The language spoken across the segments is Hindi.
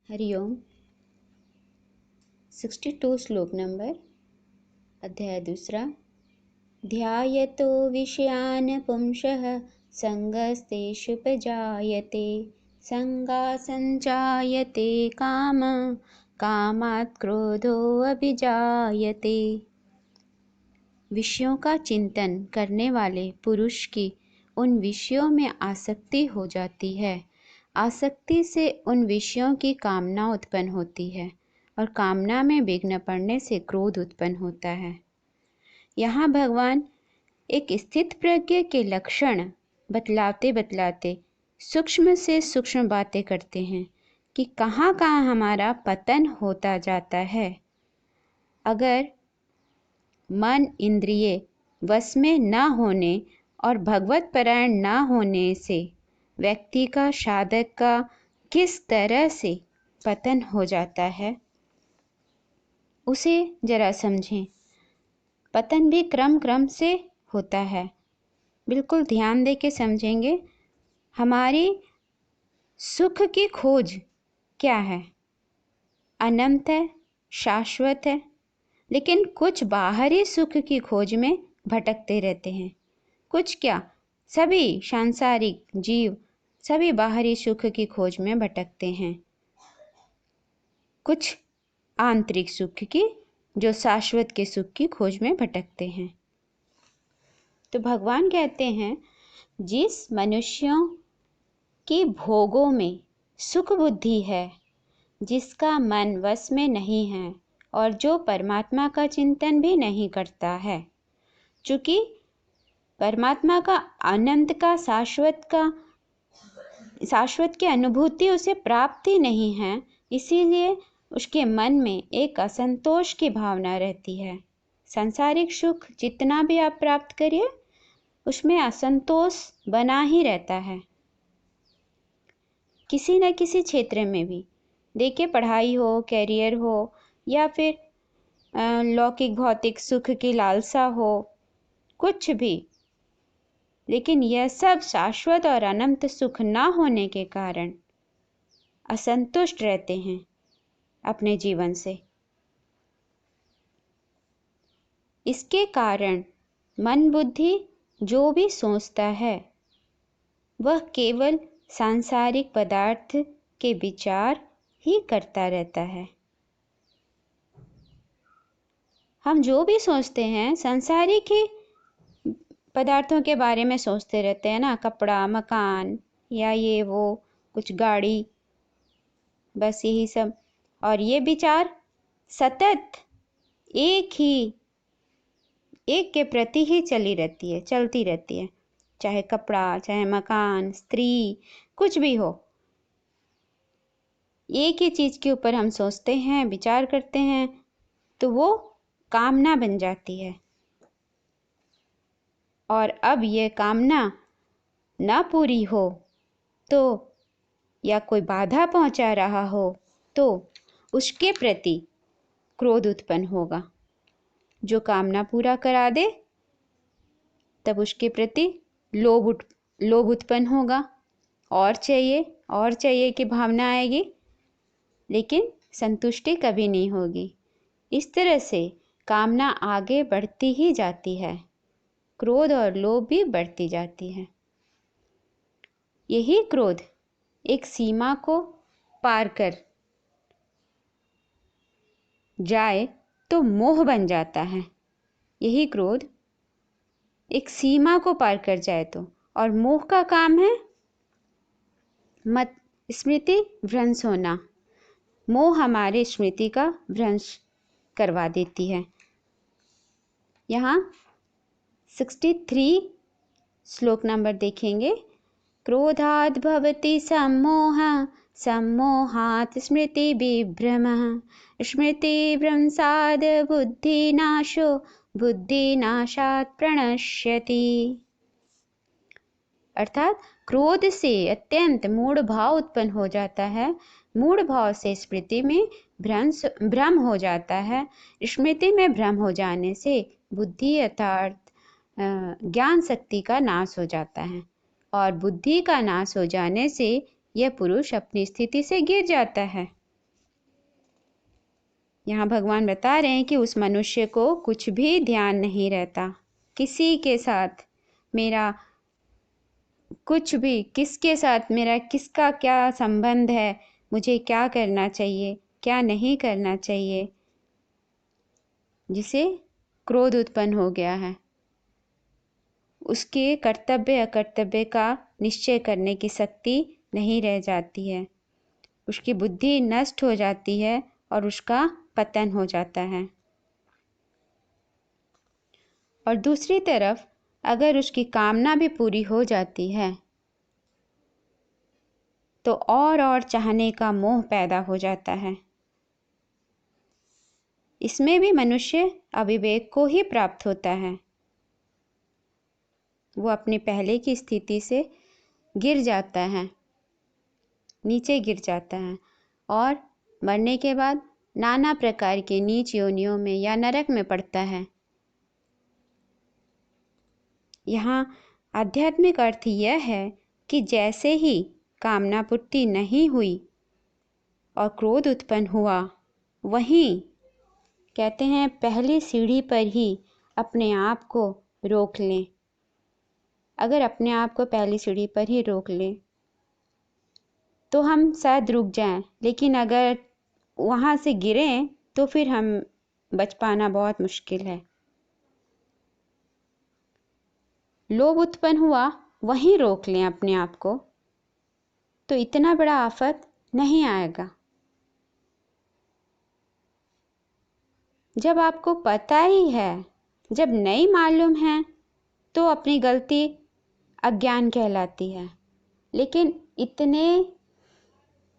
हरिओम। 62 श्लोक नंबर, अध्याय दूसरा। ध्यायतो विषयान् पुंसः संगस्तेषुपजायते, संगासञ्जायते काम, कामात् क्रोधोऽभिजायते। विषयों का चिंतन करने वाले पुरुष की उन विषयों में आसक्ति हो जाती है। आसक्ति से उन विषयों की कामना उत्पन्न होती है और कामना में विघ्न पड़ने से क्रोध उत्पन्न होता है। यहाँ भगवान एक स्थित प्रज्ञ के लक्षण बतलाते बतलाते सूक्ष्म से सूक्ष्म बातें करते हैं कि कहाँ कहाँ हमारा पतन होता जाता है। अगर मन इंद्रिय वश में न होने और भगवत परायण न होने से व्यक्ति का, साधक का किस तरह से पतन हो जाता है, उसे जरा समझें। पतन भी क्रम क्रम से होता है। बिल्कुल ध्यान दे के समझेंगे। हमारी सुख की खोज क्या है? अनंत है, शाश्वत है, लेकिन कुछ बाहरी सुख की खोज में भटकते रहते हैं। कुछ क्या, सभी सांसारिक जीव सभी बाहरी सुख की खोज में भटकते हैं। कुछ आंतरिक सुख की, जो शाश्वत के सुख की खोज में भटकते हैं। तो भगवान कहते हैं, जिस मनुष्यों की भोगों में सुख बुद्धि है, जिसका मन वश में नहीं है और जो परमात्मा का चिंतन भी नहीं करता है, चूँकि परमात्मा का, अनंत का, शाश्वत की अनुभूति उसे प्राप्त ही नहीं है, इसीलिए उसके मन में एक असंतोष की भावना रहती है। सांसारिक सुख जितना भी आप प्राप्त करिए, उसमें असंतोष बना ही रहता है। किसी न किसी क्षेत्र में भी देखिए, पढ़ाई हो, कैरियर हो, या फिर लौकिक भौतिक सुख की लालसा हो, कुछ भी, लेकिन यह सब शाश्वत और अनंत सुख न होने के कारण असंतुष्ट रहते हैं अपने जीवन से। इसके कारण मन बुद्धि जो भी सोचता है, वह केवल सांसारिक पदार्थ के विचार ही करता रहता है। हम जो भी सोचते हैं सांसारिक ही पदार्थों के बारे में सोचते रहते हैं ना, कपड़ा, मकान, या ये वो कुछ गाड़ी, बस यही सब। और ये विचार सतत एक के प्रति ही चलती रहती है, चाहे कपड़ा, चाहे मकान, स्त्री, कुछ भी हो, एक ही चीज़ के ऊपर हम सोचते हैं, विचार करते हैं, तो वो कामना बन जाती है। और अब ये कामना ना पूरी हो तो, या कोई बाधा पहुंचा रहा हो तो उसके प्रति क्रोध उत्पन्न होगा। जो कामना पूरा करा दे, तब उसके प्रति लोभ उत्पन्न होगा। और चाहिए की भावना आएगी, लेकिन संतुष्टि कभी नहीं होगी। इस तरह से कामना आगे बढ़ती ही जाती है, क्रोध और लोभ भी बढ़ती जाती है। यही क्रोध एक सीमा को पार कर जाए तो मोह बन जाता है। यही क्रोध एक सीमा को पार कर जाए तो, और मोह का काम है स्मृति भ्रंश होना। मोह हमारे स्मृति का भ्रंश करवा देती है। यहाँ 63 श्लोक नंबर देखेंगे। क्रोधाद् भवति सम्मोहः, सम्मोहात् स्मृति विभ्रमः, स्मृतिभ्रंशाद् बुद्धिनाशो, बुद्धिनाशात् प्रणश्यति। अर्थात क्रोध से अत्यंत मूढ़ भाव उत्पन्न हो जाता है। मूढ़ भाव से स्मृति में भ्रम हो जाता है। स्मृति में भ्रम हो जाने से बुद्धि अर्थात ज्ञान शक्ति का नाश हो जाता है, और बुद्धि का नाश हो जाने से यह पुरुष अपनी स्थिति से गिर जाता है। यहाँ भगवान बता रहे हैं कि उस मनुष्य को कुछ भी ध्यान नहीं रहता, किसी के साथ मेरा कुछ भी, किसके साथ मेरा किसका क्या संबंध है, मुझे क्या करना चाहिए क्या नहीं करना चाहिए, जिसे क्रोध उत्पन्न हो गया है, उसके कर्तव्य अकर्तव्य का निश्चय करने की शक्ति नहीं रह जाती है, उसकी बुद्धि नष्ट हो जाती है और उसका पतन हो जाता है। और दूसरी तरफ अगर उसकी कामना भी पूरी हो जाती है तो और चाहने का मोह पैदा हो जाता है। इसमें भी मनुष्य अविवेक को ही प्राप्त होता है, वो अपनी पहले की स्थिति से गिर जाता है, नीचे गिर जाता है और मरने के बाद नाना प्रकार के नीच योनियों में या नरक में पड़ता है। यहाँ आध्यात्मिक अर्थ यह है कि जैसे ही कामना पूर्ति नहीं हुई और क्रोध उत्पन्न हुआ, वहीं कहते हैं पहली सीढ़ी पर ही अपने आप को रोक लें। अगर अपने आप को पहली सीढ़ी पर ही रोक लें तो हम शायद रुक जाएं, लेकिन अगर वहाँ से गिरें तो फिर हम बच पाना बहुत मुश्किल है। लोभ उत्पन्न हुआ, वहीं रोक लें अपने आप को, तो इतना बड़ा आफत नहीं आएगा। जब आपको पता ही है, जब नहीं मालूम है, तो अपनी गलती अज्ञान कहलाती है। लेकिन इतने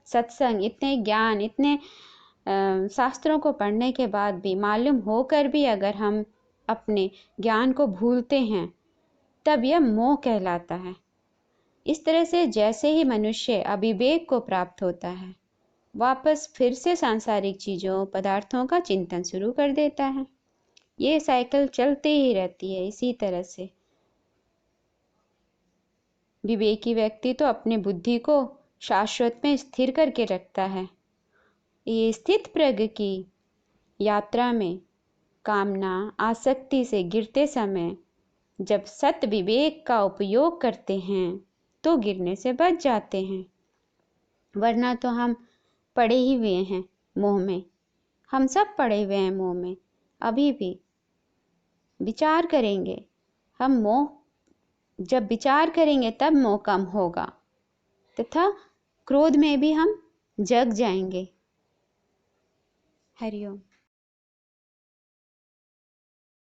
सत्संग, इतने ज्ञान, इतने शास्त्रों को पढ़ने के बाद भी, मालूम होकर भी अगर हम अपने ज्ञान को भूलते हैं, तब यह मोह कहलाता है। इस तरह से जैसे ही मनुष्य अविवेक को प्राप्त होता है, वापस फिर से सांसारिक चीज़ों पदार्थों का चिंतन शुरू कर देता है। ये साइकिल चलती ही रहती है इसी तरह से। विवेकी व्यक्ति तो अपने बुद्धि को शाश्वत में स्थिर करके रखता है। ये स्थित प्रज्ञ की यात्रा में कामना आसक्ति से गिरते समय जब सत विवेक का उपयोग करते हैं तो गिरने से बच जाते हैं। वरना तो हम पड़े ही हुए हैं मोह में, हम सब पड़े हुए हैं मोह में। अभी भी विचार करेंगे हम, मोह जब विचार करेंगे तब मोह कम होगा, तथा क्रोध में भी हम जग जाएंगे। हरिओम।